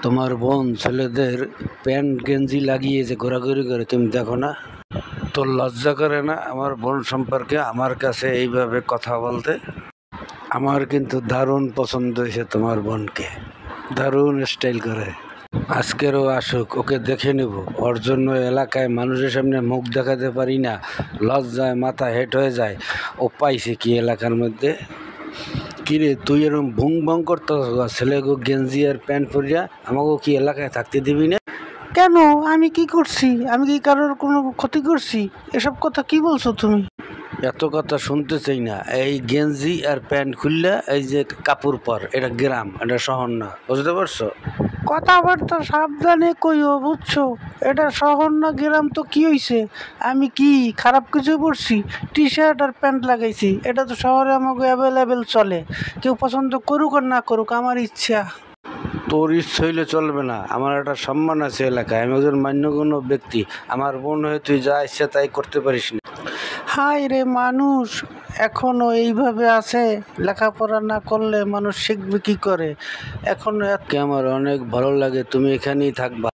তোমার বোন ছেলেদের প্যান্ট গেঞ্জি লাগিয়ে যে ঘোরাঘুরি করে তুমি দেখো না? তোর লজ্জা করে না আমার বোন সম্পর্কে আমার কাছে এইভাবে কথা বলতে? আমার কিন্তু দারুণ পছন্দ হয়েছে তোমার বোনকে, দারুণ স্টাইল করে। আজকেরও আসুক, ওকে দেখে নেব। ওর জন্য এলাকায় মানুষের সামনে মুখ দেখাতে পারি না, লজ্জায় মাথা হেঁট হয়ে যায়। ও পাইছে কি এলাকার মধ্যে? কিরে তুই এরকম ভুং ভং করতে ছেলেগো গেঞ্জি আর প্যান্ট পরিয়া আমাকে কি এলাকায় থাকতে দিবি না? কেন? আমি কি করছি? আমি কি কারোর কোনো ক্ষতি করছি? এসব কথা কি বলছো তুমি? এত কথা শুনতে চাই না। এই গেঞ্জি আর প্যান্ট খুললে এই যে কাপড় পর, এটা গ্রাম, এটা শহর না, বুঝতে পারছো? কথাবার্তা সাবধানে কইও, বুঝছো? এটা শহর না গ্রাম তো কি হইছে? আমি কি খারাপ কিছু পরছি? টি শার্ট আর প্যান্ট লাগাইছি, এটা তো শহরে আমাকে অ্যাভেলেবেল চলে। কেউ পছন্দ করুক আর না করুক, আমার ইচ্ছা। তোর ইচ্ছে হইলে চলবে না। আমার একটা সম্মান আছে এলাকায়, আমি একজন মান্যগণ্য ব্যক্তি। আমার বোন হয়ে তুই যা ইচ্ছা তাই করতে পারিস না। হায় রে মানুষ, এখনো এইভাবে আছে? লেখাপড়া না করলে মানুষ শিখবে কি করে? এখনো আমার অনেক ভালো লাগে, তুমি এখানেই থাকবা।